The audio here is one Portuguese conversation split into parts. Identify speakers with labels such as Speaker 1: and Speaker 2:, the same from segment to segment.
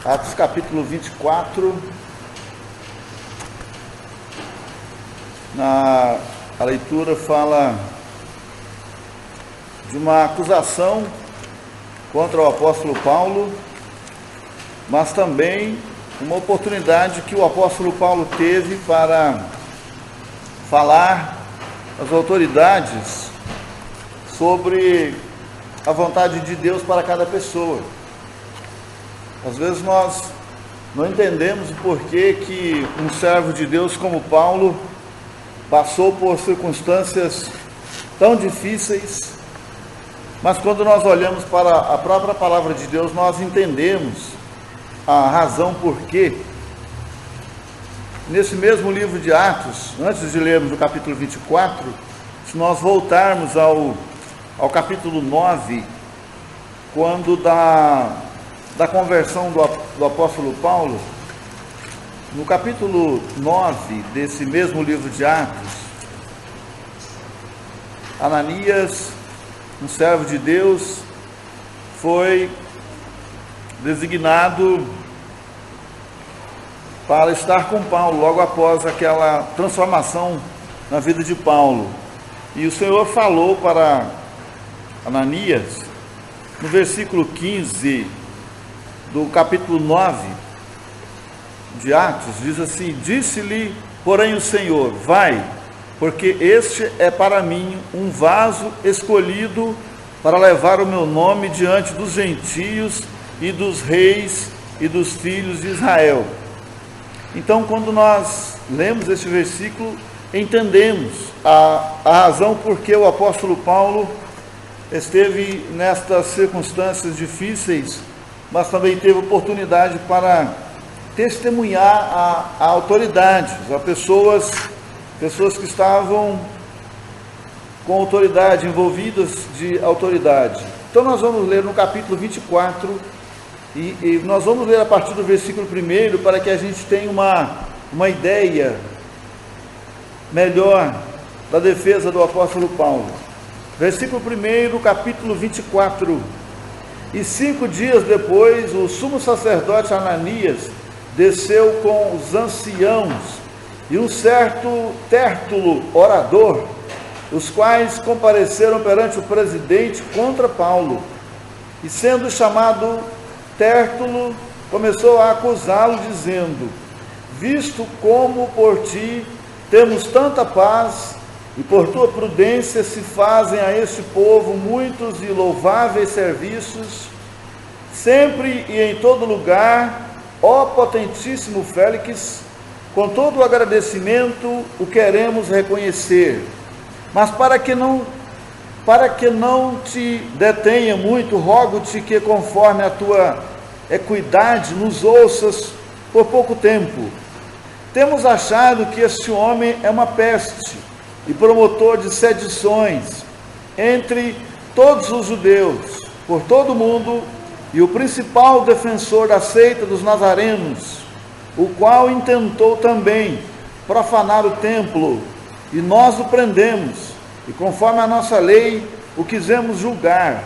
Speaker 1: Atos capítulo 24, a leitura fala de uma acusação contra o apóstolo Paulo, mas também uma oportunidade que o apóstolo Paulo teve para falar às autoridades sobre a vontade de Deus para cada pessoa. Às vezes nós não entendemos o porquê que um servo de Deus como Paulo passou por circunstâncias tão difíceis, mas quando nós olhamos para a própria palavra de Deus, nós entendemos a razão por quê. Nesse mesmo livro de Atos, antes de lermos o capítulo 24, se nós voltarmos ao capítulo 9, quando da conversão do apóstolo Paulo, no capítulo 9 desse mesmo livro de Atos, Ananias, um servo de Deus, foi designado para estar com Paulo, logo após aquela transformação na vida de Paulo. E o Senhor falou para Ananias, no versículo 15 do capítulo 9 de Atos, diz assim: disse-lhe, porém, o Senhor: vai, porque este é para mim um vaso escolhido para levar o meu nome diante dos gentios e dos reis e dos filhos de Israel. Então, quando nós lemos este versículo, entendemos a razão por que o apóstolo Paulo esteve nestas circunstâncias difíceis, mas também teve oportunidade para testemunhar a autoridades, a pessoas que estavam com autoridade, envolvidas de autoridade. Então nós vamos ler no capítulo 24, e nós vamos ler a partir do versículo 1, para que a gente tenha uma ideia melhor da defesa do apóstolo Paulo. Versículo 1, capítulo 24. E 5 dias depois, o sumo sacerdote Ananias desceu com os anciãos e um certo Tértulo, orador, os quais compareceram perante o presidente contra Paulo. E sendo chamado Tértulo, começou a acusá-lo, dizendo: visto como por ti temos tanta paz, e por tua prudência se fazem a este povo muitos e louváveis serviços, sempre e em todo lugar, ó potentíssimo Félix, com todo o agradecimento o queremos reconhecer. Mas para que não te detenha muito, rogo-te que, conforme a tua equidade, nos ouças por pouco tempo. Temos achado que este homem é uma peste e promotor de sedições entre todos os judeus, por todo o mundo, e o principal defensor da seita dos nazarenos, o qual intentou também profanar o templo, e nós o prendemos, e conforme a nossa lei o quisemos julgar.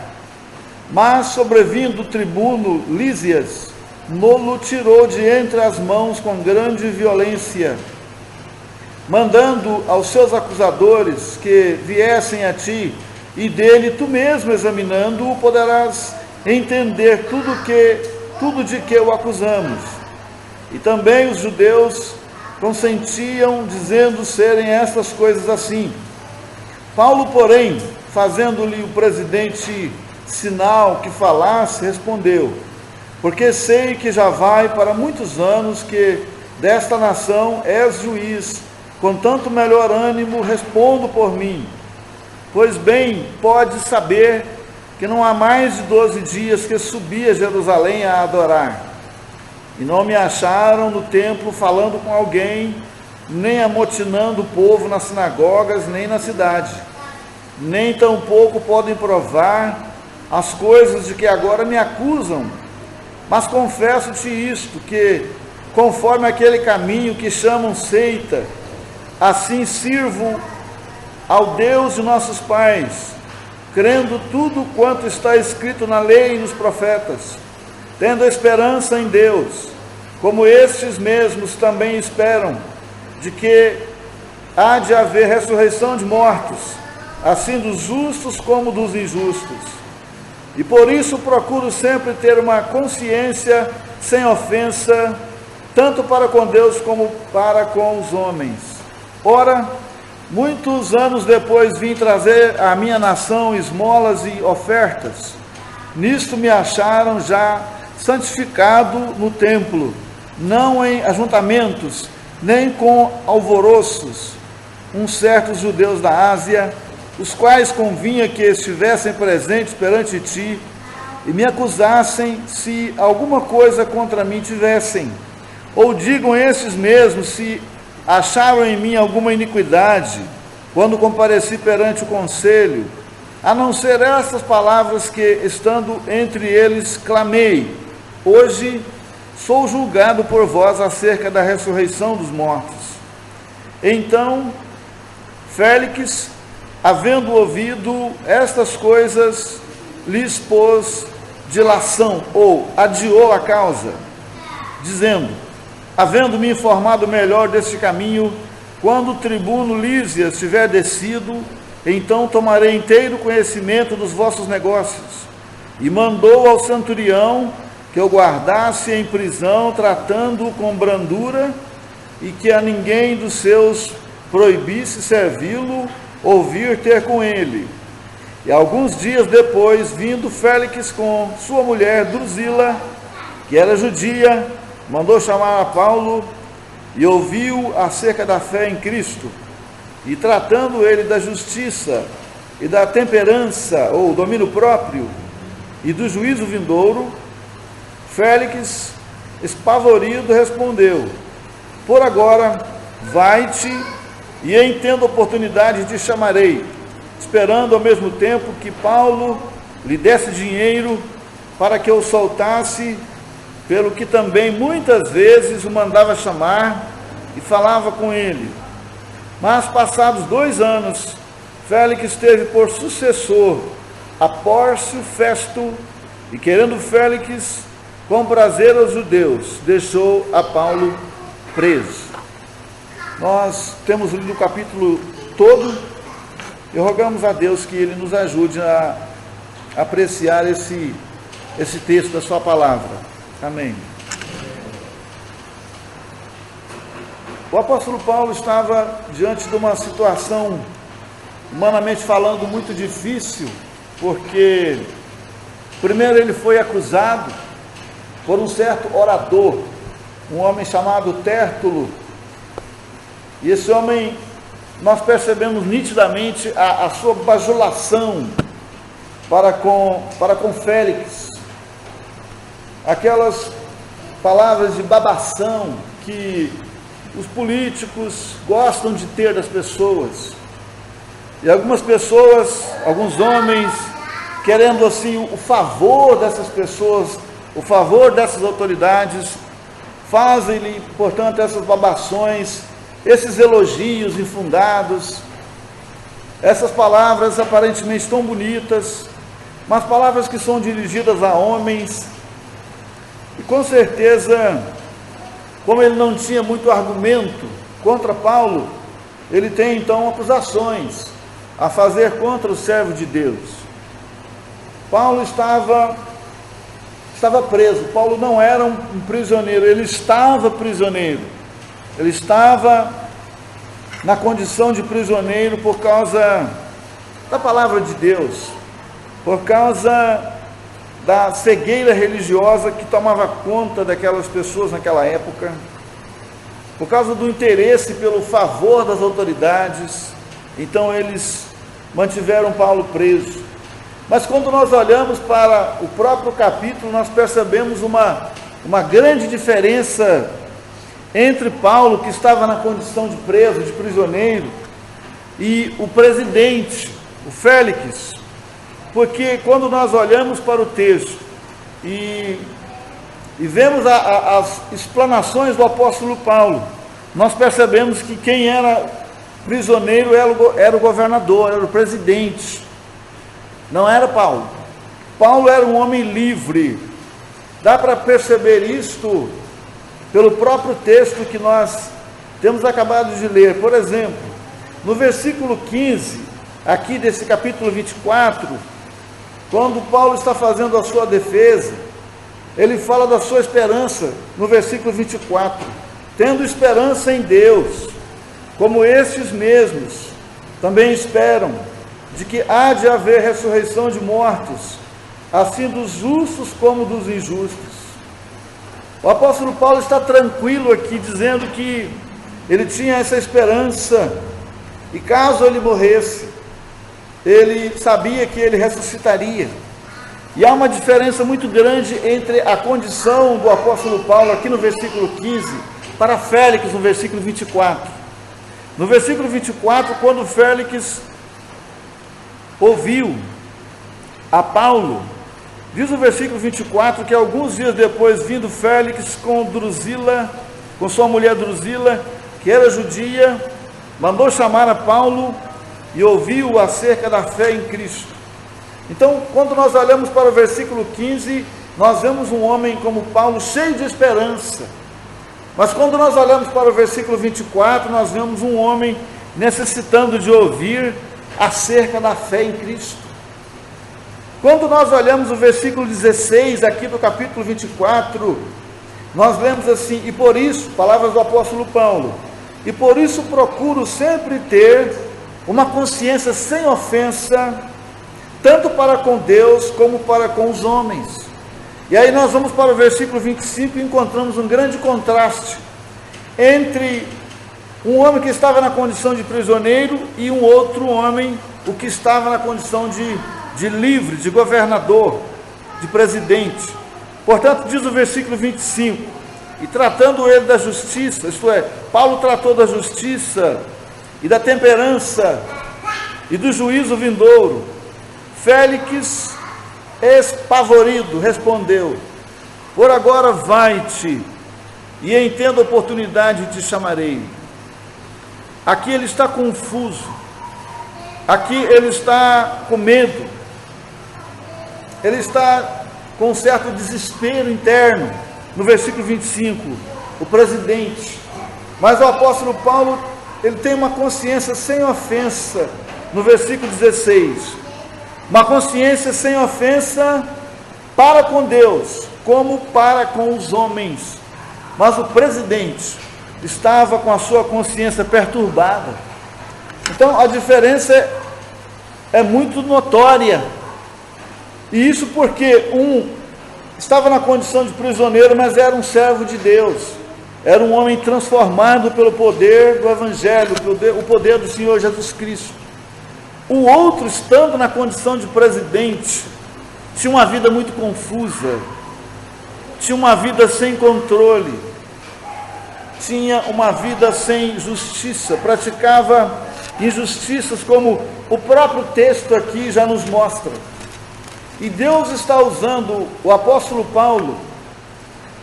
Speaker 1: Mas, sobrevindo o tribuno Lísias, no-lo tirou de entre as mãos com grande violência, mandando aos seus acusadores que viessem a ti, e dele tu mesmo examinando-o poderás entender tudo de que o acusamos. E também os judeus consentiam, dizendo serem estas coisas assim. Paulo, porém, fazendo-lhe o presidente sinal que falasse, respondeu: porque sei que já vai para muitos anos que desta nação és juiz, com tanto melhor ânimo respondo por mim. Pois bem, pode saber que não há mais de 12 dias que subi a Jerusalém a adorar, e não me acharam no templo falando com alguém, nem amotinando o povo nas sinagogas, nem na cidade. Nem tampouco podem provar as coisas de que agora me acusam. Mas confesso-te isto, que, conforme aquele caminho que chamam seita, assim sirvo ao Deus de nossos pais, crendo tudo quanto está escrito na lei e nos profetas, tendo esperança em Deus, como estes mesmos também esperam, de que há de haver ressurreição de mortos, assim dos justos como dos injustos. E por isso procuro sempre ter uma consciência sem ofensa, tanto para com Deus como para com os homens. Ora, muitos anos depois vim trazer à minha nação esmolas e ofertas. Nisto me acharam já santificado no templo, não em ajuntamentos, nem com alvoroços, uns certos judeus da Ásia, os quais convinha que estivessem presentes perante ti e me acusassem se alguma coisa contra mim tivessem, ou digam esses mesmos se acharam em mim alguma iniquidade, quando compareci perante o conselho, a não ser estas palavras que, estando entre eles, clamei: hoje sou julgado por vós acerca da ressurreição dos mortos. Então, Félix, havendo ouvido estas coisas, lhes pôs dilação, ou adiou a causa, dizendo: havendo-me informado melhor deste caminho, quando o tribuno Lísias tiver descido, então tomarei inteiro conhecimento dos vossos negócios. E mandou ao centurião que eu guardasse em prisão, tratando-o com brandura, e que a ninguém dos seus proibisse servi-lo, ouvir ter com ele. E alguns dias depois, vindo Félix com sua mulher Drusila, que era judia, mandou chamar a Paulo e ouviu acerca da fé em Cristo. E tratando ele da justiça e da temperança, ou domínio próprio, e do juízo vindouro, Félix, espavorido, respondeu: por agora, vai-te, e em tendo oportunidade te chamarei, esperando ao mesmo tempo que Paulo lhe desse dinheiro para que o soltasse, pelo que também muitas vezes o mandava chamar e falava com ele. Mas passados 2 anos, Félix teve por sucessor a Pórcio Festo, e querendo Félix comprazer aos judeus, deixou a Paulo preso. Nós temos lido o capítulo todo e rogamos a Deus que Ele nos ajude a apreciar esse texto da sua palavra. Amém. O apóstolo Paulo estava diante de uma situação, humanamente falando, muito difícil, porque primeiro ele foi acusado por um certo orador, um homem chamado Tértulo, e esse homem, nós percebemos nitidamente a sua bajulação para com Félix, aquelas palavras de babação que os políticos gostam de ter das pessoas, e algumas pessoas, alguns homens, querendo assim o favor dessas pessoas, o favor dessas autoridades, fazem-lhe, portanto, essas babações, esses elogios infundados, essas palavras aparentemente tão bonitas, mas palavras que são dirigidas a homens. E com certeza, como ele não tinha muito argumento contra Paulo, ele tem então acusações a fazer contra o servo de Deus. Paulo estava preso. Paulo não era um prisioneiro, ele estava prisioneiro. Ele estava na condição de prisioneiro por causa da palavra de Deus, por causa da cegueira religiosa que tomava conta daquelas pessoas naquela época, por causa do interesse pelo favor das autoridades. Então eles mantiveram Paulo preso. Mas quando nós olhamos para o próprio capítulo, nós percebemos uma grande diferença entre Paulo, que estava na condição de preso, de prisioneiro, e o presidente, o Félix. Porque quando nós olhamos para o texto e vemos as explanações do apóstolo Paulo, nós percebemos que quem era prisioneiro era o governador, era o presidente, não era Paulo. Paulo era um homem livre, Dá para perceber isto pelo próprio texto que nós temos acabado de ler. Por exemplo, no versículo 15, aqui desse capítulo 24, quando Paulo está fazendo a sua defesa, ele fala da sua esperança, no versículo 24, tendo esperança em Deus, como estes mesmos também esperam, de que há de haver ressurreição de mortos, assim dos justos como dos injustos. O apóstolo Paulo está tranquilo aqui, dizendo que ele tinha essa esperança, e caso ele morresse, ele sabia que ele ressuscitaria. E há uma diferença muito grande entre a condição do apóstolo Paulo, aqui no versículo 15, para Félix, no versículo 24. No versículo 24, quando Félix ouviu a Paulo, diz o versículo 24 que alguns dias depois, vindo Félix com Drusila, com sua mulher Drusila, que era judia, mandou chamar a Paulo e ouviu acerca da fé em Cristo. Então, quando nós olhamos para o versículo 15, nós vemos um homem como Paulo cheio de esperança. Mas quando nós olhamos para o versículo 24, nós vemos um homem necessitando de ouvir acerca da fé em Cristo. Quando nós olhamos o versículo 16, aqui do capítulo 24, nós lemos assim: e por isso, palavras do apóstolo Paulo, e por isso procuro sempre ter uma consciência sem ofensa, tanto para com Deus como para com os homens. E aí nós vamos para o versículo 25 e encontramos um grande contraste entre um homem que estava na condição de prisioneiro e um outro homem, o que estava na condição de livre, de governador, de presidente. Portanto, diz o versículo 25, e tratando ele da justiça, isto é, Paulo tratou da justiça e da temperança e do juízo vindouro, Félix, espavorido, respondeu: por agora vai-te, e em tendo oportunidade te chamarei. Aqui ele está confuso, aqui ele está com medo, ele está com um certo desespero interno. No versículo 25, o presidente, mas o apóstolo Paulo, ele tem uma consciência sem ofensa. No versículo 16, uma consciência sem ofensa para com Deus, como para com os homens. Mas o presidente estava com a sua consciência perturbada. Então a diferença é muito notória. E isso porque um estava na condição de prisioneiro, mas era um servo de Deus, era um homem transformado pelo poder do Evangelho, o poder do Senhor Jesus Cristo. O outro, estando na condição de presidente, tinha uma vida muito confusa, tinha uma vida sem controle, tinha uma vida sem justiça, praticava injustiças, como o próprio texto aqui já nos mostra. E Deus está usando o apóstolo Paulo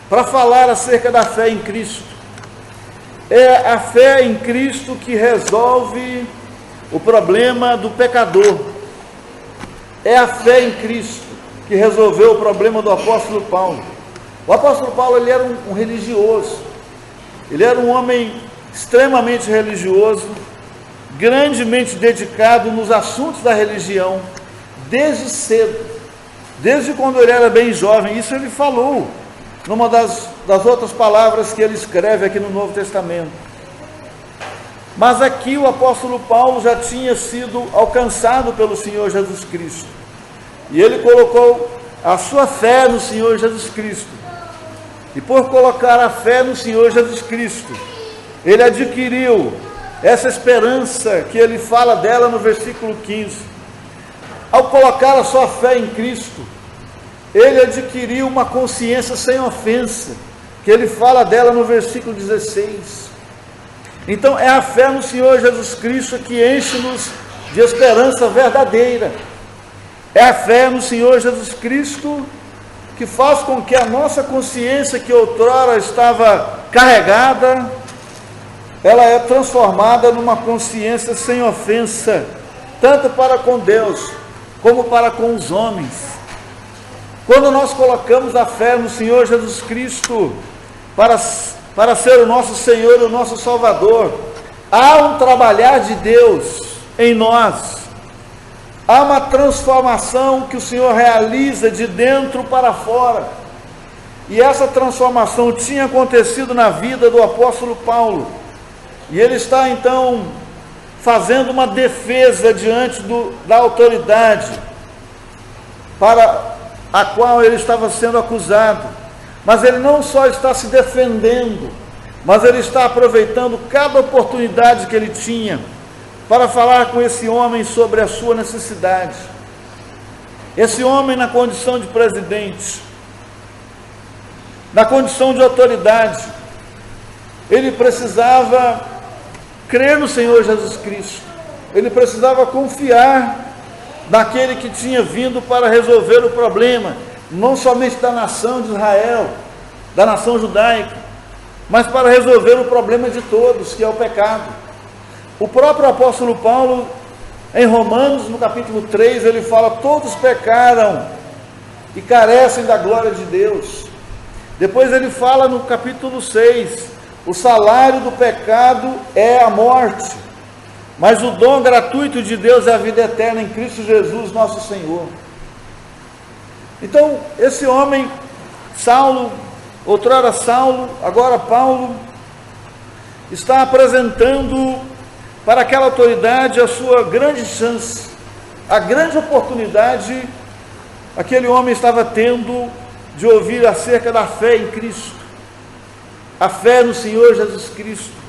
Speaker 1: para falar acerca da fé em Cristo. É a fé em Cristo que resolve o problema do pecador. É a fé em Cristo que resolveu o problema do apóstolo Paulo. O apóstolo Paulo, ele era um religioso. Ele era um homem extremamente religioso, grandemente dedicado nos assuntos da religião, desde cedo. Desde quando ele era bem jovem. Isso ele falou numa das outras palavras que ele escreve aqui no Novo Testamento. Mas aqui o apóstolo Paulo já tinha sido alcançado pelo Senhor Jesus Cristo, e ele colocou a sua fé no Senhor Jesus Cristo, e por colocar a fé no Senhor Jesus Cristo, ele adquiriu essa esperança que ele fala dela no versículo 15. Ao colocar a sua fé em Cristo, ele adquiriu uma consciência sem ofensa, que ele fala dela no versículo 16. Então é a fé no Senhor Jesus Cristo que enche-nos de esperança verdadeira. É a fé no Senhor Jesus Cristo que faz com que a nossa consciência, que outrora estava carregada, ela é transformada numa consciência sem ofensa, tanto para com Deus, como para com os homens. Quando nós colocamos a fé no Senhor Jesus Cristo para ser o nosso Senhor e o nosso Salvador, há um trabalhar de Deus em nós. Há uma transformação que o Senhor realiza de dentro para fora. E essa transformação tinha acontecido na vida do apóstolo Paulo. E ele está então fazendo uma defesa diante da autoridade para a qual ele estava sendo acusado. Mas ele não só está se defendendo, mas ele está aproveitando cada oportunidade que ele tinha para falar com esse homem sobre a sua necessidade. Esse homem, na condição de presidente, na condição de autoridade, ele precisava crer no Senhor Jesus Cristo, ele precisava confiar naquele que tinha vindo para resolver o problema, não somente da nação de Israel, da nação judaica, mas para resolver o problema de todos, que é o pecado. O próprio apóstolo Paulo, em Romanos, no capítulo 3, ele fala: todos pecaram e carecem da glória de Deus. Depois ele fala no capítulo 6, o salário do pecado é a morte, mas o dom gratuito de Deus é a vida eterna em Cristo Jesus, nosso Senhor. Então, esse homem, Saulo, outrora Saulo, agora Paulo, está apresentando para aquela autoridade a sua grande chance, a grande oportunidade aquele homem estava tendo de ouvir acerca da fé em Cristo, a fé no Senhor Jesus Cristo.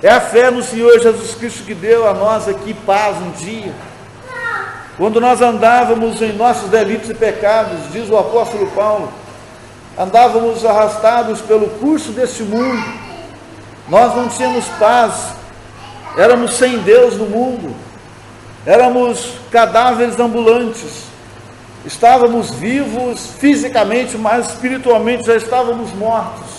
Speaker 1: É a fé no Senhor Jesus Cristo que deu a nós aqui paz um dia. Quando nós andávamos em nossos delitos e pecados, diz o apóstolo Paulo, andávamos arrastados pelo curso deste mundo, nós não tínhamos paz, éramos sem Deus no mundo, éramos cadáveres ambulantes, estávamos vivos fisicamente, mas espiritualmente já estávamos mortos.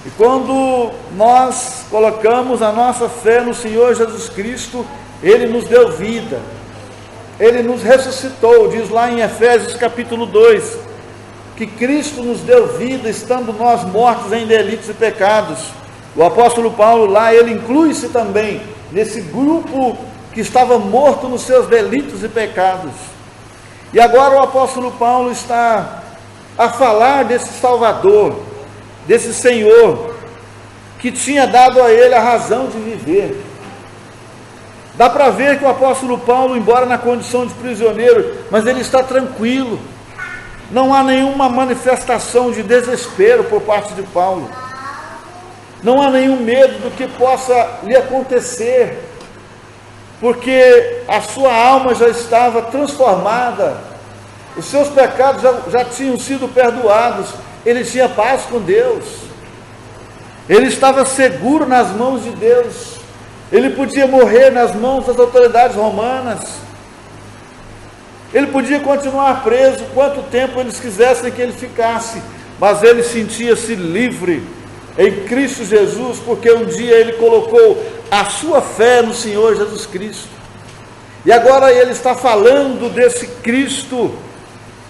Speaker 1: E quando nós colocamos a nossa fé no Senhor Jesus Cristo, Ele nos deu vida, Ele nos ressuscitou. Diz lá em Efésios capítulo 2, que Cristo nos deu vida, estando nós mortos em delitos e pecados. O apóstolo Paulo lá, ele inclui-se também nesse grupo que estava morto nos seus delitos e pecados. E agora o apóstolo Paulo está a falar desse Salvador, desse Senhor, que tinha dado a ele a razão de viver. Dá para ver que o apóstolo Paulo, embora na condição de prisioneiro, mas ele está tranquilo. Não há nenhuma manifestação de desespero por parte de Paulo. Não há nenhum medo do que possa lhe acontecer, porque a sua alma já estava transformada, os seus pecados já tinham sido perdoados, ele tinha paz com Deus, ele estava seguro nas mãos de Deus, ele podia morrer nas mãos das autoridades romanas, ele podia continuar preso quanto tempo eles quisessem que ele ficasse, mas ele sentia-se livre em Cristo Jesus, porque um dia ele colocou a sua fé no Senhor Jesus Cristo, e agora ele está falando desse Cristo,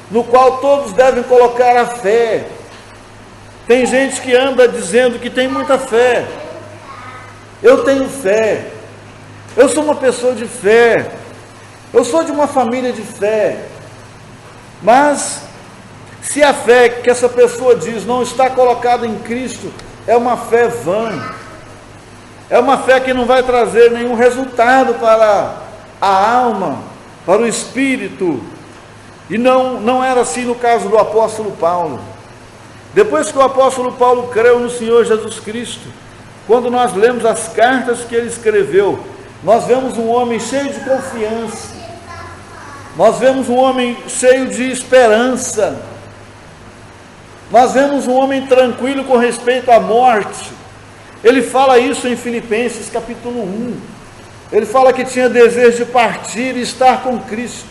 Speaker 1: no qual todos devem colocar a fé. Tem gente que anda dizendo que tem muita fé. Eu tenho fé, eu sou uma pessoa de fé, eu sou de uma família de fé, mas se a fé que essa pessoa diz não está colocada em Cristo, é uma fé vã, é uma fé que não vai trazer nenhum resultado para a alma, para o espírito. E não era assim no caso do apóstolo Paulo. Depois que o apóstolo Paulo creu no Senhor Jesus Cristo, quando nós lemos as cartas que ele escreveu, nós vemos um homem cheio de confiança, nós vemos um homem cheio de esperança, nós vemos um homem tranquilo com respeito à morte. Ele fala isso em Filipenses capítulo 1, ele fala que tinha desejo de partir e estar com Cristo,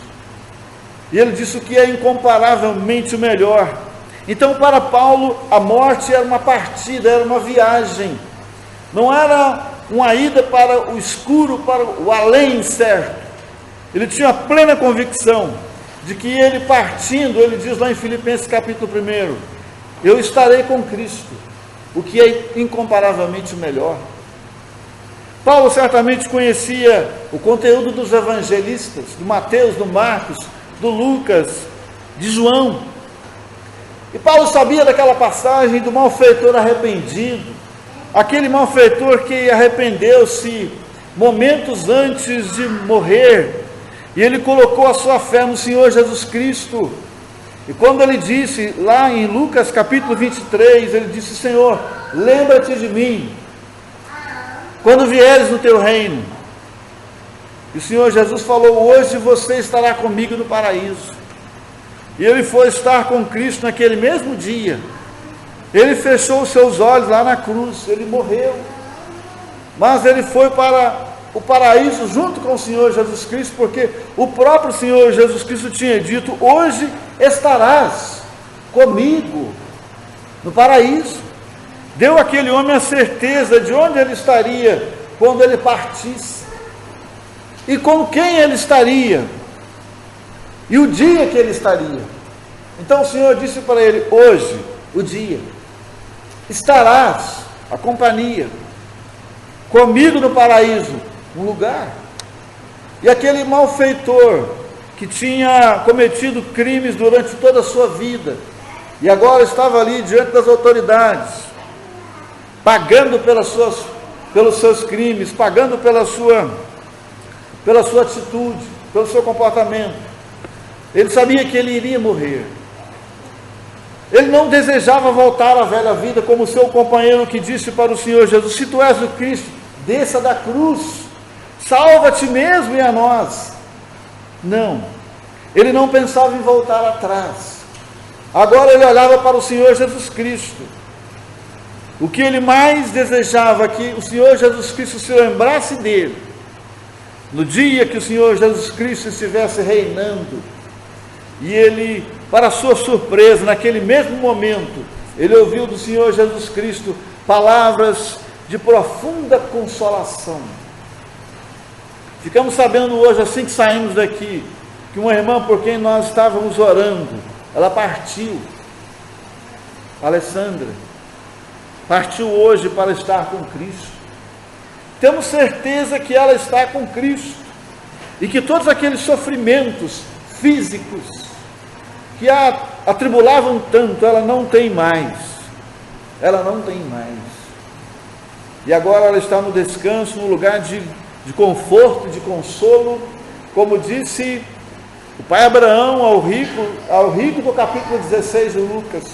Speaker 1: e ele disse o que é incomparavelmente o melhor. Então, para Paulo, a morte era uma partida, era uma viagem, não era uma ida para o escuro, para o além incerto. Ele tinha plena convicção de que ele partindo, ele diz lá em Filipenses capítulo 1, eu estarei com Cristo, o que é incomparavelmente melhor. Paulo certamente conhecia o conteúdo dos evangelistas, do Mateus, do Marcos, do Lucas, de João. E Paulo sabia daquela passagem do malfeitor arrependido, aquele malfeitor que arrependeu-se momentos antes de morrer, e ele colocou a sua fé no Senhor Jesus Cristo. E quando ele disse, lá em Lucas capítulo 23, ele disse, Senhor, lembra-te de mim, quando vieres no teu reino. E o Senhor Jesus falou, hoje você estará comigo no paraíso. E ele foi estar com Cristo naquele mesmo dia. Ele fechou os seus olhos lá na cruz, ele morreu. Mas ele foi para o paraíso junto com o Senhor Jesus Cristo, porque o próprio Senhor Jesus Cristo tinha dito, hoje estarás comigo no paraíso. Deu àquele homem a certeza de onde ele estaria quando ele partisse, e com quem ele estaria, e o dia que ele estaria. Então o Senhor disse para ele, hoje, o dia, estarás, a companhia, comigo no paraíso, um lugar. E aquele malfeitor, que tinha cometido crimes durante toda a sua vida, e agora estava ali diante das autoridades, pagando pelos seus crimes, pagando pela sua atitude, pelo seu comportamento. Ele sabia que ele iria morrer. Ele não desejava voltar à velha vida, como seu companheiro que disse para o Senhor Jesus, se tu és o Cristo, desça da cruz, salva a ti mesmo e a nós. Não, ele não pensava em voltar atrás. Agora ele olhava para o Senhor Jesus Cristo. O que ele mais desejava, que o Senhor Jesus Cristo se lembrasse dele, no dia que o Senhor Jesus Cristo estivesse reinando. E ele, para sua surpresa, naquele mesmo momento, ele ouviu do Senhor Jesus Cristo palavras de profunda consolação. Ficamos sabendo hoje, assim que saímos daqui, que uma irmã por quem nós estávamos orando, ela partiu, Alessandra, partiu hoje para estar com Cristo. Temos certeza que ela está com Cristo, e que todos aqueles sofrimentos físicos que a atribulavam tanto, ela não tem mais. Ela não tem mais. E agora ela está no descanso, no lugar de conforto, de consolo, como disse o pai Abraão ao rico do capítulo 16 de Lucas,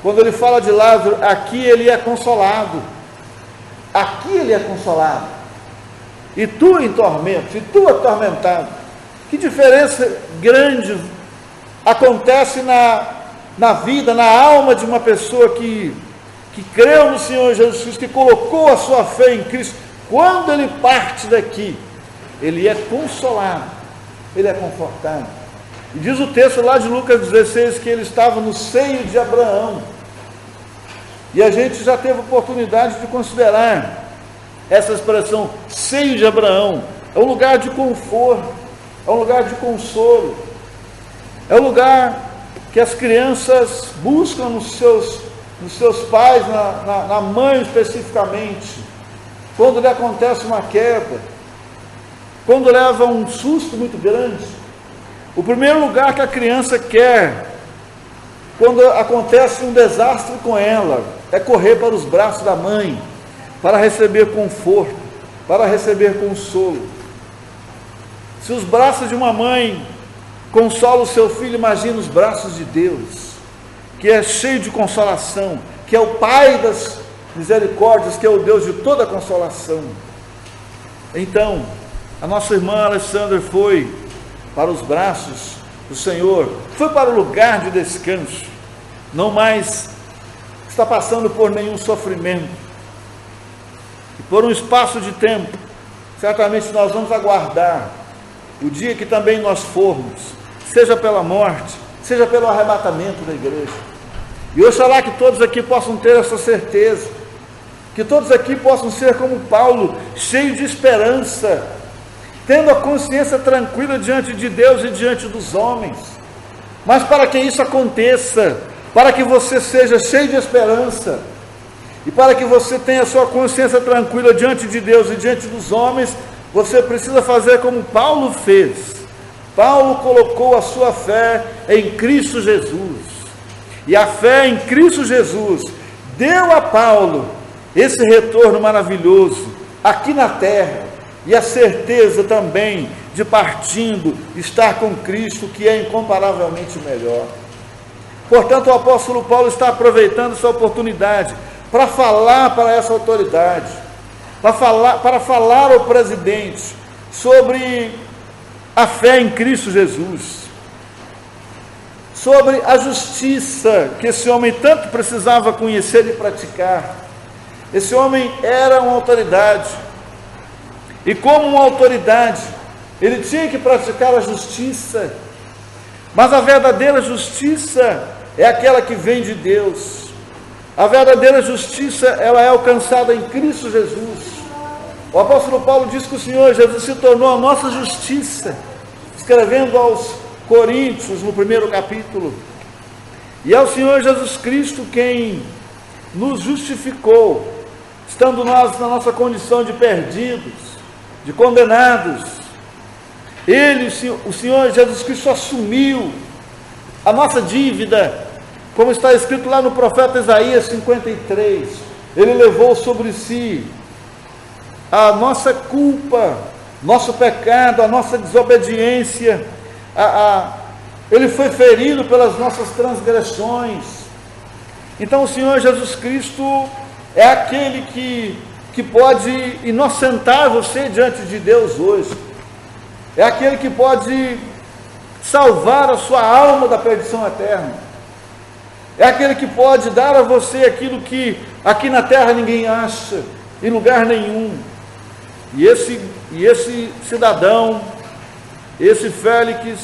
Speaker 1: quando ele fala de Lázaro, aqui ele é consolado. Aqui ele é consolado. E tu em tormento, e tu atormentado. Que diferença grande acontece na vida, na alma de uma pessoa que creu no Senhor Jesus Cristo, que colocou a sua fé em Cristo. Quando ele parte daqui, ele é consolado, ele é confortado. E diz o texto lá de Lucas 16 que ele estava no seio de Abraão. E a gente já teve oportunidade de considerar essa expressão, seio de Abraão. É um lugar de conforto, é um lugar de consolo, é um lugar que as crianças buscam nos seus pais, na mãe especificamente, quando lhe acontece uma queda, quando leva um susto muito grande. O primeiro lugar que a criança quer, quando acontece um desastre com ela, é correr para os braços da mãe, para receber conforto, para receber consolo. Se os braços de uma mãe consolam o seu filho, imagina os braços de Deus, que é cheio de consolação, que é o Pai das misericórdias, que é o Deus de toda consolação. Então, a nossa irmã Alessandra foi para os braços do Senhor, foi para o lugar de descanso, não mais está passando por nenhum sofrimento. E por um espaço de tempo, certamente nós vamos aguardar o dia que também nós formos, seja pela morte, seja pelo arrebatamento da igreja. E oxalá que todos aqui possam ter essa certeza, que todos aqui possam ser como Paulo, cheios de esperança, tendo a consciência tranquila diante de Deus e diante dos homens, Mas para que isso aconteça, para que você seja cheio de esperança, e para que você tenha sua consciência tranquila diante de Deus e diante dos homens, você precisa fazer como Paulo fez. Paulo colocou a sua fé em Cristo Jesus. E a fé em Cristo Jesus deu a Paulo esse retorno maravilhoso aqui na terra, e a certeza também de partindo estar com Cristo, que é incomparavelmente melhor. Portanto, o apóstolo Paulo está aproveitando essa oportunidade para falar para essa autoridade, para falar ao presidente sobre a fé em Cristo Jesus, sobre a justiça que esse homem tanto precisava conhecer e praticar. Esse homem era uma autoridade, e como uma autoridade, ele tinha que praticar a justiça, mas a verdadeira justiça é aquela que vem de Deus. A verdadeira justiça, ela é alcançada em Cristo Jesus. O apóstolo Paulo diz que o Senhor Jesus se tornou a nossa justiça, escrevendo aos Coríntios, no 1º capítulo. E é o Senhor Jesus Cristo quem nos justificou, estando nós na nossa condição de perdidos, de condenados. Ele, o Senhor Jesus Cristo, assumiu a nossa dívida, como está escrito lá no profeta Isaías 53, ele levou sobre si a nossa culpa, nosso pecado, a nossa desobediência, ele foi ferido pelas nossas transgressões. Então o Senhor Jesus Cristo é aquele que pode inocentar você diante de Deus hoje, é aquele que pode salvar a sua alma da perdição eterna, é aquele que pode dar a você aquilo que aqui na terra ninguém acha, em lugar nenhum. E esse cidadão, esse Félix,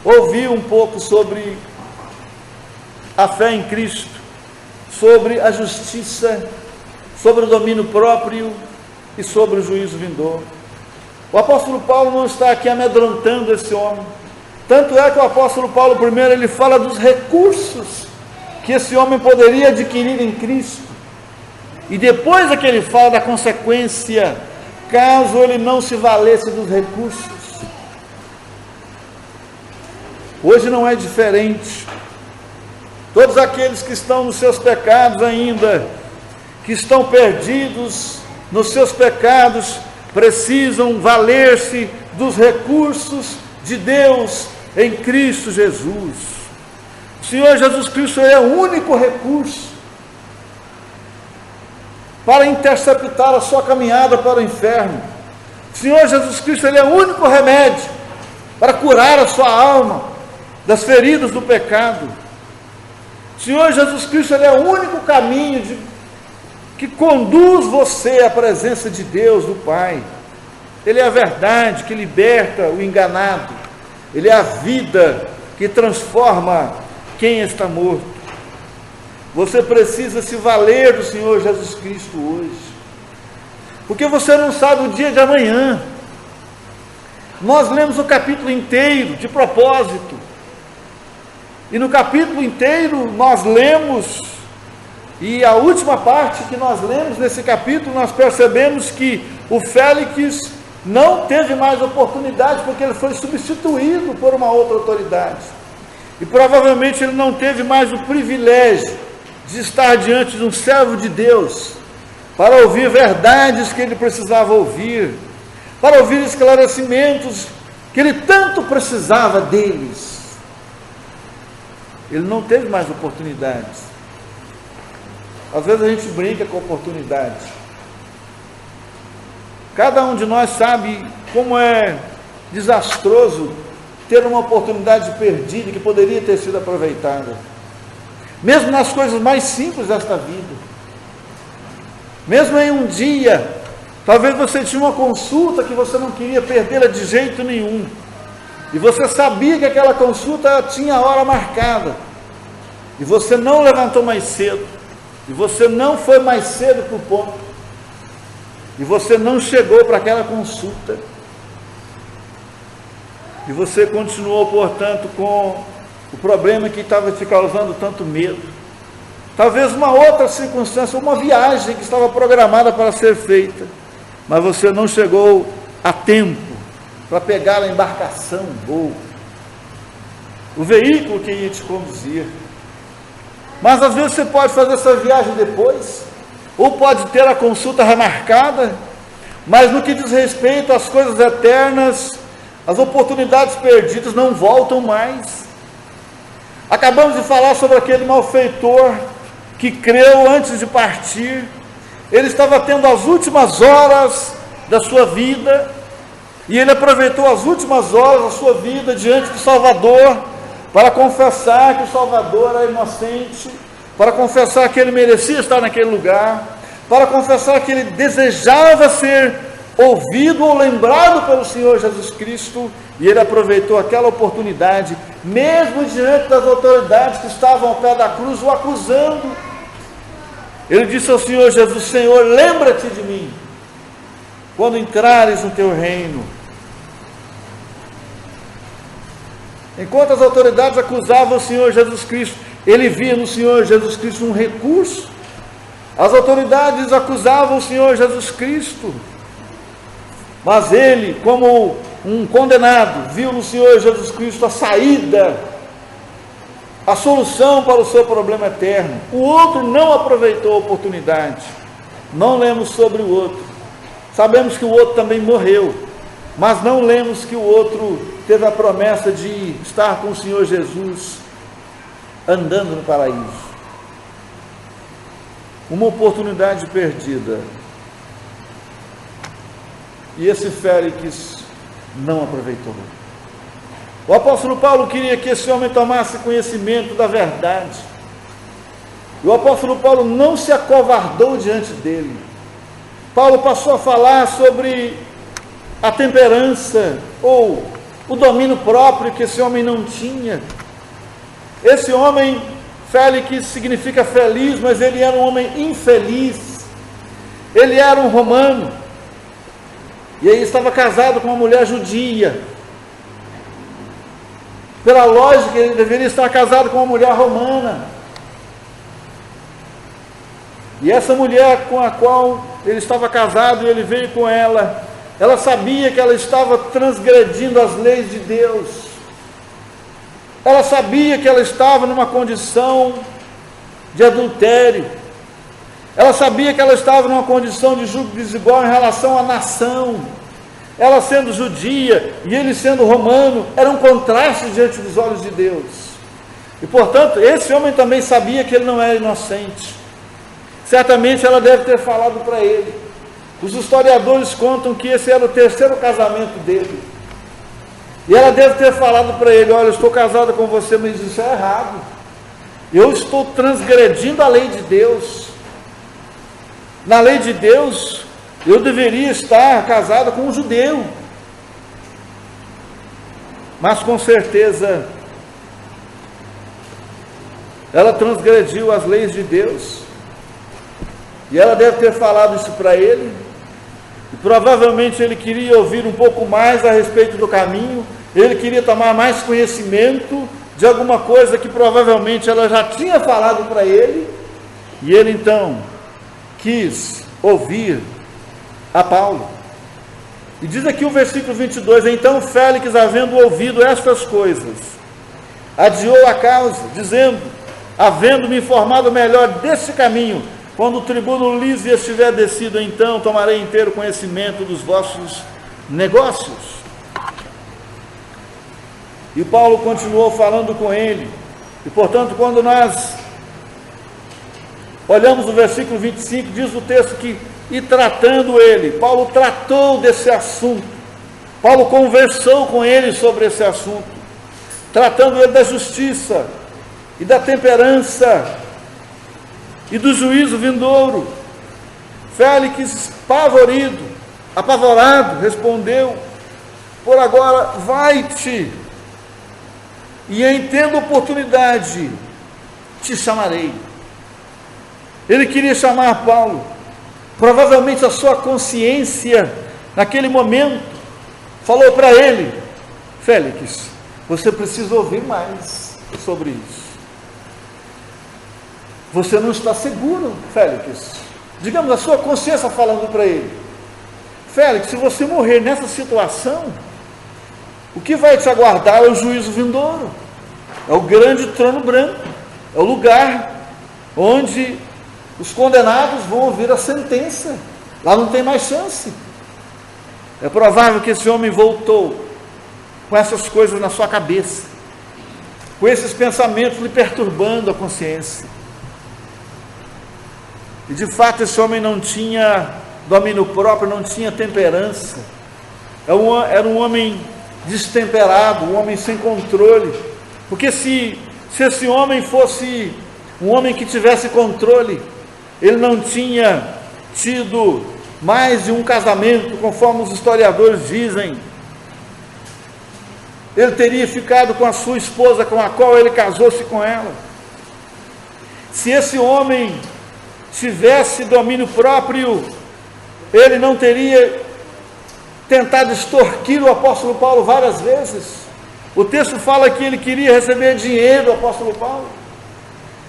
Speaker 1: ouviu um pouco sobre a fé em Cristo, sobre a justiça, sobre o domínio próprio e sobre o juízo vindouro. O apóstolo Paulo não está aqui amedrontando esse homem. Tanto é que o apóstolo Paulo, primeiro, ele fala dos recursos que esse homem poderia adquirir em Cristo. E depois é que ele fala da consequência, caso ele não se valesse dos recursos. Hoje não é diferente. Todos aqueles que estão nos seus pecados ainda, que estão perdidos nos seus pecados, precisam valer-se dos recursos de Deus em Cristo Jesus. O Senhor Jesus Cristo é o único recurso para interceptar a sua caminhada para o inferno. O Senhor Jesus Cristo, ele é o único remédio para curar a sua alma das feridas do pecado. O Senhor Jesus Cristo, ele é o único caminho que conduz você à presença de Deus, do Pai. Ele é a verdade que liberta o enganado. Ele é a vida que transforma quem está morto. Você precisa se valer do Senhor Jesus Cristo hoje, porque você não sabe o dia de amanhã. Nós lemos o capítulo inteiro de propósito, e no capítulo inteiro nós lemos, e a última parte que nós lemos nesse capítulo, nós percebemos que o Félix não teve mais oportunidade, porque ele foi substituído por uma outra autoridade, e provavelmente ele não teve mais o privilégio de estar diante de um servo de Deus, para ouvir verdades que ele precisava ouvir, para ouvir esclarecimentos que ele tanto precisava deles. Ele não teve mais oportunidades. Às vezes a gente brinca com oportunidades. Cada um de nós sabe como é desastroso ter uma oportunidade perdida que poderia ter sido aproveitada. Mesmo nas coisas mais simples desta vida. Mesmo em um dia, talvez você tinha uma consulta que você não queria perdê-la de jeito nenhum. E você sabia que aquela consulta tinha a hora marcada. E você não levantou mais cedo. E você não foi mais cedo para o ponto. E você não chegou para aquela consulta. E você continuou, portanto, com o problema que estava te causando tanto medo, talvez uma outra circunstância, uma viagem que estava programada para ser feita, mas você não chegou a tempo para pegar a embarcação ou o veículo que ia te conduzir. Mas às vezes você pode fazer essa viagem depois, ou pode ter a consulta remarcada, mas no que diz respeito às coisas eternas, as oportunidades perdidas não voltam mais. Acabamos de falar sobre aquele malfeitor que creu antes de partir. Ele estava tendo as últimas horas da sua vida, e ele aproveitou as últimas horas da sua vida diante do Salvador, para confessar que o Salvador era inocente, para confessar que ele merecia estar naquele lugar, para confessar que ele desejava ser ouvido ou lembrado pelo Senhor Jesus Cristo, e ele aproveitou aquela oportunidade, mesmo diante das autoridades que estavam ao pé da cruz, o acusando. Ele disse ao Senhor Jesus: Senhor, lembra-te de mim, quando entrares no teu reino. Enquanto as autoridades acusavam o Senhor Jesus Cristo, ele via no Senhor Jesus Cristo um recurso. As autoridades acusavam o Senhor Jesus Cristo, mas ele, como um condenado, viu no Senhor Jesus Cristo a saída, a solução para o seu problema eterno. O outro não aproveitou a oportunidade. Não lemos sobre o outro. Sabemos que o outro também morreu, mas não lemos que o outro teve a promessa de estar com o Senhor Jesus andando no paraíso. Uma oportunidade perdida. E esse Félix não aproveitou. O apóstolo Paulo queria que esse homem tomasse conhecimento da verdade. E o apóstolo Paulo não se acovardou diante dele. Paulo passou a falar sobre a temperança, ou o domínio próprio que esse homem não tinha. Esse homem, Félix, significa feliz, mas ele era um homem infeliz. Ele era um romano, e aí estava casado com uma mulher judia. Pela lógica, ele deveria estar casado com uma mulher romana. E essa mulher com a qual ele estava casado, e ele veio com ela, ela sabia que ela estava transgredindo as leis de Deus. Ela sabia que ela estava numa condição de adultério. Ela sabia que ela estava numa condição de julgo desigual em relação à nação. Ela sendo judia e ele sendo romano, era um contraste diante dos olhos de Deus. E portanto, esse homem também sabia que ele não era inocente. Certamente ela deve ter falado para ele. Os historiadores contam que esse era o terceiro casamento dele. E ela deve ter falado para ele: olha, eu estou casada com você, mas isso é errado. Eu estou transgredindo a lei de Deus. Na lei de Deus, eu deveria estar casada com um judeu. Mas com certeza, ela transgrediu as leis de Deus. E ela deve ter falado isso para ele. E provavelmente ele queria ouvir um pouco mais a respeito do caminho. Ele queria tomar mais conhecimento de alguma coisa que provavelmente ela já tinha falado para ele. E ele então quis ouvir a Paulo. E diz aqui o versículo 22: então Félix, havendo ouvido estas coisas, adiou a causa, dizendo: havendo-me informado melhor deste caminho, quando o tribuno Lísias estiver descido, então tomarei inteiro conhecimento dos vossos negócios. E Paulo continuou falando com ele. E portanto, quando nós olhamos o versículo 25, diz o texto que, e tratando ele, Paulo tratou desse assunto. Paulo conversou com ele sobre esse assunto, tratando ele da justiça e da temperança e do juízo vindouro. Félix, apavorado, respondeu: por agora vai-te, e em tendo oportunidade te chamarei. Ele queria chamar Paulo. Provavelmente a sua consciência naquele momento falou para ele: Félix, você precisa ouvir mais sobre isso. Você não está seguro, Félix. Digamos, a sua consciência falando para ele: Félix, se você morrer nessa situação, o que vai te aguardar é o juízo vindouro, é o grande trono branco, é o lugar onde os condenados vão ouvir a sentença. Lá não tem mais chance. É provável que esse homem voltou com essas coisas na sua cabeça, com esses pensamentos lhe perturbando a consciência. E de fato esse homem não tinha domínio próprio, não tinha temperança. Era um homem destemperado, um homem sem controle. Porque se esse homem fosse um homem que tivesse controle, ele não tinha tido mais de um casamento, conforme os historiadores dizem. Ele teria ficado com a sua esposa, com a qual ele casou-se com ela. Se esse homem tivesse domínio próprio, ele não teria tentado extorquir o apóstolo Paulo várias vezes. O texto fala que ele queria receber dinheiro do apóstolo Paulo.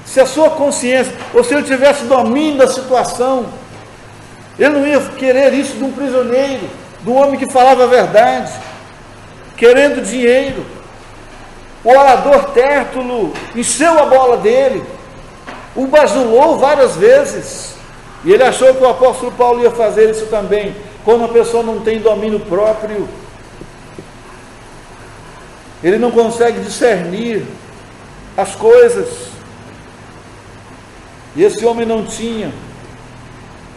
Speaker 1: Se a sua consciência, ou se ele tivesse domínio da situação, ele não ia querer isso de um prisioneiro, de um homem que falava a verdade, querendo dinheiro. O orador Tértulo encheu a bola dele, o bajulou várias vezes, e ele achou que o apóstolo Paulo ia fazer isso também. Quando a pessoa não tem domínio próprio, ele não consegue discernir as coisas, e esse homem não tinha.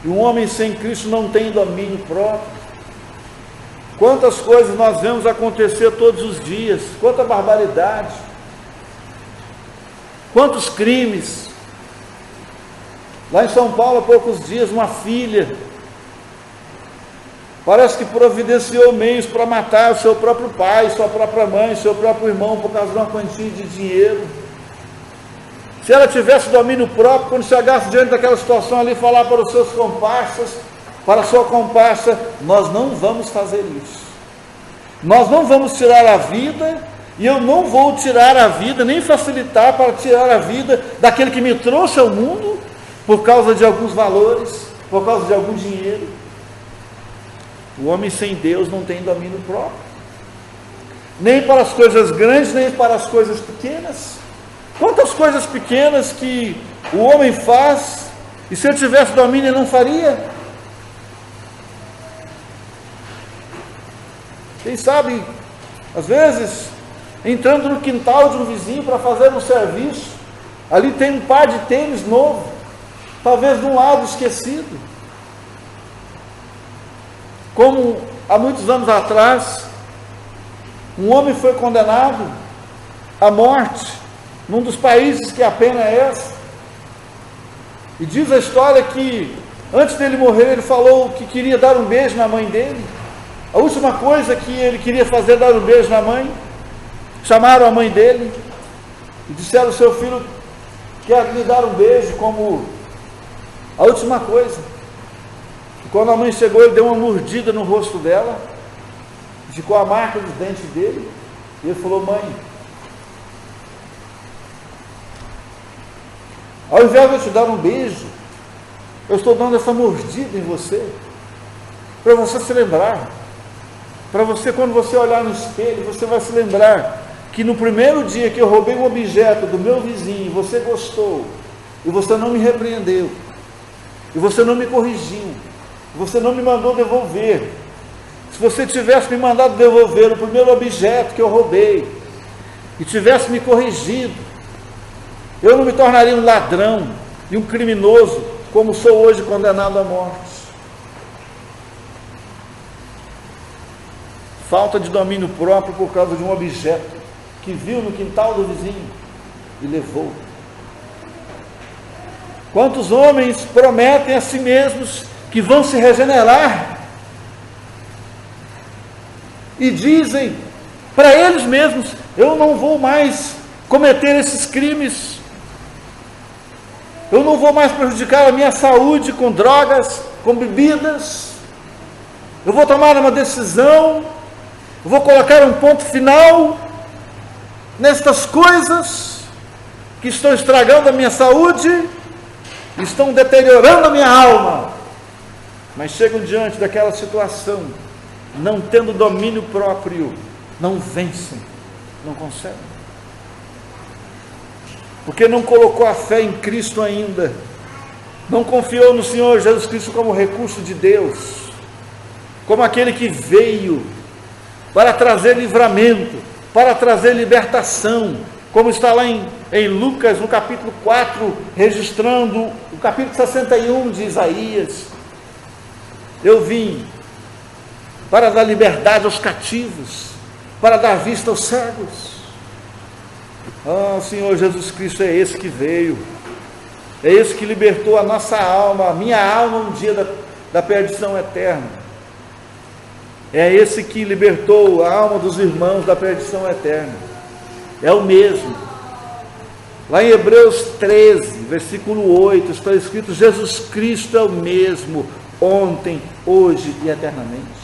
Speaker 1: E um homem sem Cristo não tem domínio próprio. Quantas coisas nós vemos acontecer todos os dias, quanta barbaridade, quantos crimes. Lá em São Paulo, há poucos dias, uma filha parece que providenciou meios para matar o seu próprio pai, sua própria mãe, seu próprio irmão, por causa de uma quantia de dinheiro. Se ela tivesse domínio próprio, quando chegasse diante daquela situação ali, falar para os seus comparsas, para a sua comparsa: nós não vamos fazer isso, nós não vamos tirar a vida, e eu não vou tirar a vida, nem facilitar para tirar a vida daquele que me trouxe ao mundo, por causa de alguns valores, por causa de algum dinheiro. O homem sem Deus não tem domínio próprio, nem para as coisas grandes, nem para as coisas pequenas. Quantas coisas pequenas que o homem faz, e se ele tivesse domínio ele não faria? Quem sabe, às vezes, entrando no quintal de um vizinho para fazer um serviço, ali tem um par de tênis novo, talvez de um lado esquecido. Como há muitos anos atrás, um homem foi condenado à morte num dos países que a pena é essa. E diz a história que antes dele morrer ele falou que queria dar um beijo na mãe dele. A última coisa que ele queria fazer era dar um beijo na mãe. Chamaram a mãe dele e disseram: seu filho quer lhe dar um beijo como a última coisa. E quando a mãe chegou, ele deu uma mordida no rosto dela, ficou a marca dos dentes dele, e ele falou: mãe, ao invés de eu te dar um beijo, eu estou dando essa mordida em você, para você se lembrar, para você, quando você olhar no espelho, você vai se lembrar que no primeiro dia que eu roubei um objeto do meu vizinho, você gostou, e você não me repreendeu, e você não me corrigiu, você não me mandou devolver. Se você tivesse me mandado devolver o primeiro objeto que eu roubei, e tivesse me corrigido, eu não me tornaria um ladrão e um criminoso, como sou hoje, condenado à morte. Falta de domínio próprio por causa de um objeto que viu no quintal do vizinho e levou. Quantos homens prometem a si mesmos que vão se regenerar e dizem para eles mesmos: eu não vou mais cometer esses crimes, eu não vou mais prejudicar a minha saúde com drogas, com bebidas, eu vou tomar uma decisão, eu vou colocar um ponto final nestas coisas, que estão estragando a minha saúde, estão deteriorando a minha alma, mas chegam diante daquela situação, não tendo domínio próprio, não vencem, não conseguem, porque não colocou a fé em Cristo ainda, não confiou no Senhor Jesus Cristo como recurso de Deus, como aquele que veio para trazer livramento, para trazer libertação, como está lá em Lucas, no capítulo 4, registrando o capítulo 61 de Isaías. Eu vim para dar liberdade aos cativos, para dar vista aos cegos. O Senhor Jesus Cristo é esse que veio, é esse que libertou a nossa alma, a minha alma no dia da perdição eterna. É esse que libertou a alma dos irmãos da perdição eterna. É o mesmo. Lá em Hebreus 13, versículo 8, está escrito: Jesus Cristo é o mesmo, ontem, hoje e eternamente.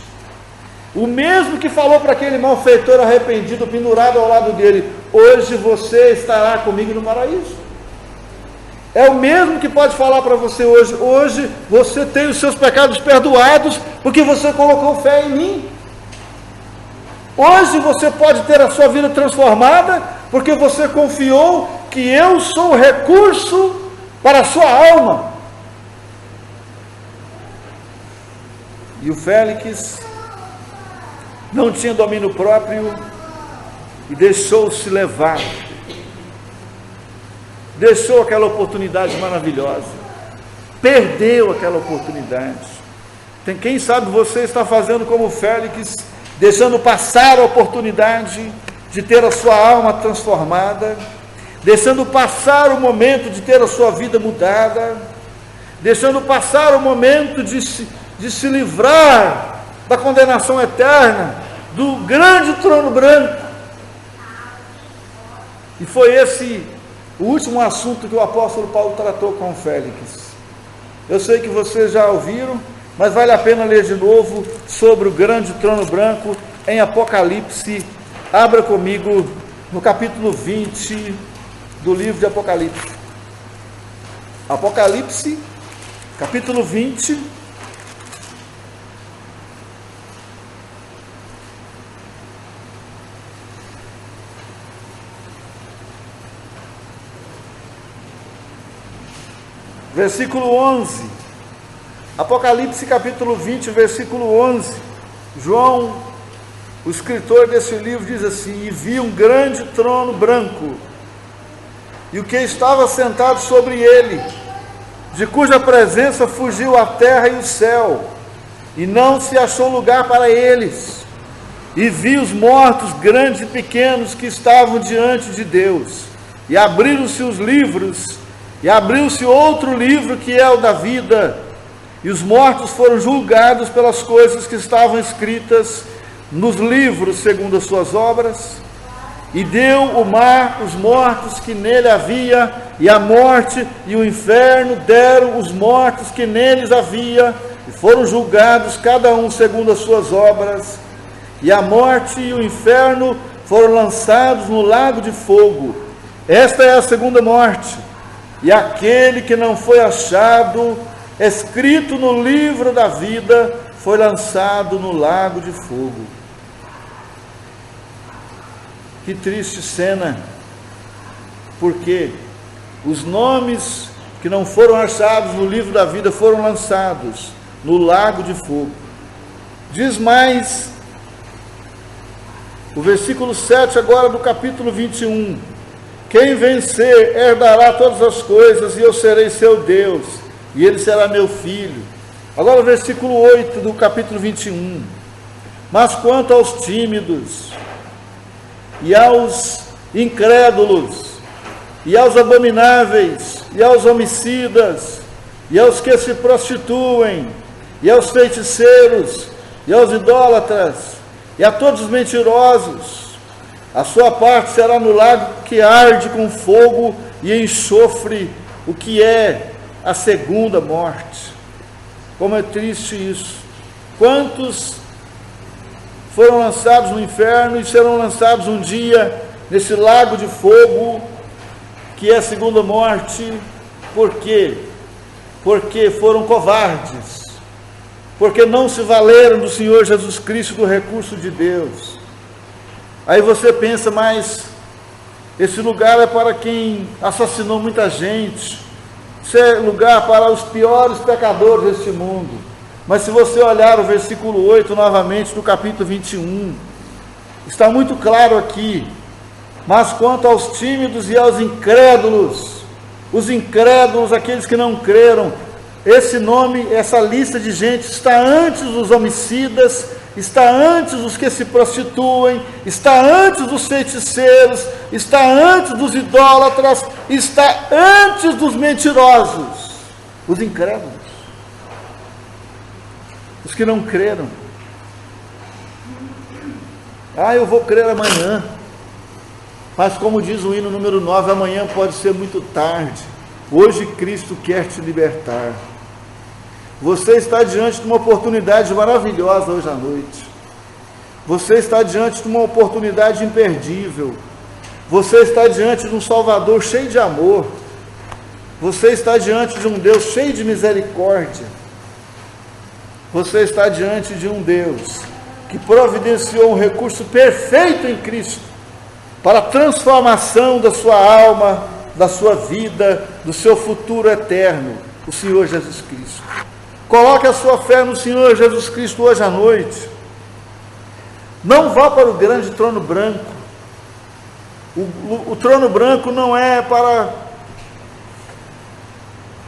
Speaker 1: O mesmo que falou para aquele malfeitor arrependido, pendurado ao lado dele: hoje você estará comigo no paraíso. É o mesmo que pode falar para você hoje: hoje você tem os seus pecados perdoados, porque você colocou fé em mim. Hoje você pode ter a sua vida transformada, porque você confiou que eu sou o recurso para a sua alma. E o Félix não tinha domínio próprio e deixou-se levar. Deixou aquela oportunidade maravilhosa, perdeu aquela oportunidade. Quem sabe você está fazendo como o Félix, deixando passar a oportunidade de ter a sua alma transformada, deixando passar o momento de ter a sua vida mudada, deixando passar o momento de se livrar da condenação eterna, do grande trono branco. E foi esse o último assunto que o apóstolo Paulo tratou com o Félix. Eu sei que vocês já ouviram, mas vale a pena ler de novo sobre o grande trono branco em Apocalipse. Abra comigo no capítulo 20 do livro de Apocalipse. Apocalipse, capítulo 20. Versículo 11, Apocalipse capítulo 20, versículo 11, João, o escritor desse livro, diz assim: e vi um grande trono branco, e o que estava sentado sobre ele, de cuja presença fugiu a terra e o céu, e não se achou lugar para eles, e vi os mortos, grandes e pequenos, que estavam diante de Deus, e abriram-se os livros, e abriu-se outro livro, que é o da vida, e os mortos foram julgados pelas coisas que estavam escritas nos livros segundo as suas obras. E deu o mar os mortos que nele havia, e a morte e o inferno deram os mortos que neles havia, e foram julgados cada um segundo as suas obras. E a morte e o inferno foram lançados no lago de fogo. Esta é a segunda morte. E aquele que não foi achado escrito no livro da vida foi lançado no lago de fogo. Que triste cena, porque os nomes que não foram achados no livro da vida foram lançados no lago de fogo. Diz mais o versículo 7 agora do capítulo 21. Quem vencer herdará todas as coisas, e eu serei seu Deus, e ele será meu filho. Agora o versículo 8 do capítulo 21. Mas quanto aos tímidos, e aos incrédulos, e aos abomináveis, e aos homicidas, e aos que se prostituem, e aos feiticeiros, e aos idólatras, e a todos os mentirosos, a sua parte será no lago que arde com fogo e enxofre, o que é a segunda morte. Como é triste isso. Quantos foram lançados no inferno e serão lançados um dia nesse lago de fogo, que é a segunda morte. Por quê? Porque foram covardes, porque não se valeram do Senhor Jesus Cristo, do recurso de Deus. Aí você pensa, mas esse lugar é para quem assassinou muita gente, esse é lugar para os piores pecadores deste mundo. Mas se você olhar o versículo 8 novamente do capítulo 21, está muito claro aqui: mas quanto aos tímidos e aos incrédulos, os incrédulos, aqueles que não creram, esse nome, essa lista de gente está antes dos homicidas, está antes dos que se prostituem, está antes dos feiticeiros, está antes dos idólatras, está antes dos mentirosos, os incrédulos, os que não creram. Eu vou crer amanhã, mas como diz o hino número 9, amanhã pode ser muito tarde. Hoje Cristo quer te libertar. Você está diante de uma oportunidade maravilhosa hoje à noite. Você está diante de uma oportunidade imperdível. Você está diante de um Salvador cheio de amor. Você está diante de um Deus cheio de misericórdia. Você está diante de um Deus que providenciou um recurso perfeito em Cristo para a transformação da sua alma, da sua vida, do seu futuro eterno, o Senhor Jesus Cristo. Coloque a sua fé no Senhor Jesus Cristo hoje à noite. Não vá para o grande trono branco. O trono branco não é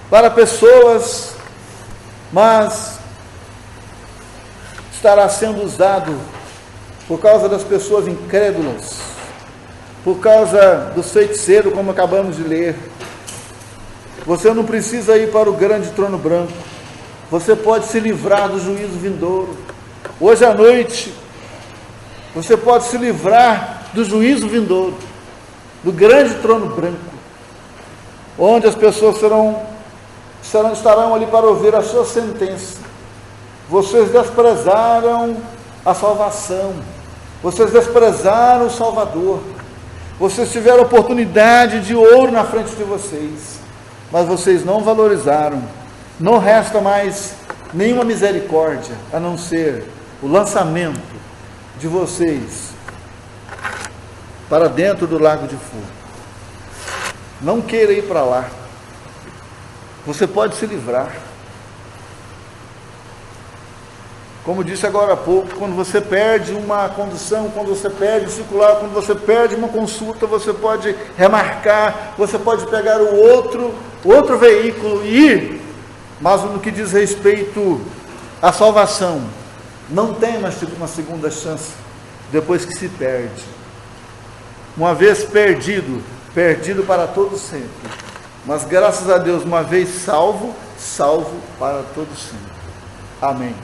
Speaker 1: para pessoas, mas estará sendo usado por causa das pessoas incrédulas, por causa do feiticeiro, como acabamos de ler. Você não precisa ir para o grande trono branco. Você pode se livrar do juízo vindouro. Hoje à noite, você pode se livrar do juízo vindouro, do grande trono branco, onde as pessoas estarão ali para ouvir a sua sentença. Vocês desprezaram a salvação, vocês desprezaram o Salvador, vocês tiveram oportunidade de ouro na frente de vocês, mas vocês não valorizaram. Não resta mais nenhuma misericórdia, a não ser o lançamento de vocês para dentro do lago de fogo. Não queira ir para lá. Você pode se livrar. Como disse agora há pouco, quando você perde uma condução, quando você perde o circular, quando você perde uma consulta, você pode remarcar, você pode pegar o outro veículo e ir. Mas no que diz respeito à salvação, não tem mais uma segunda chance depois que se perde. Uma vez perdido para todo sempre. Mas graças a Deus, uma vez salvo para todo sempre. Amém.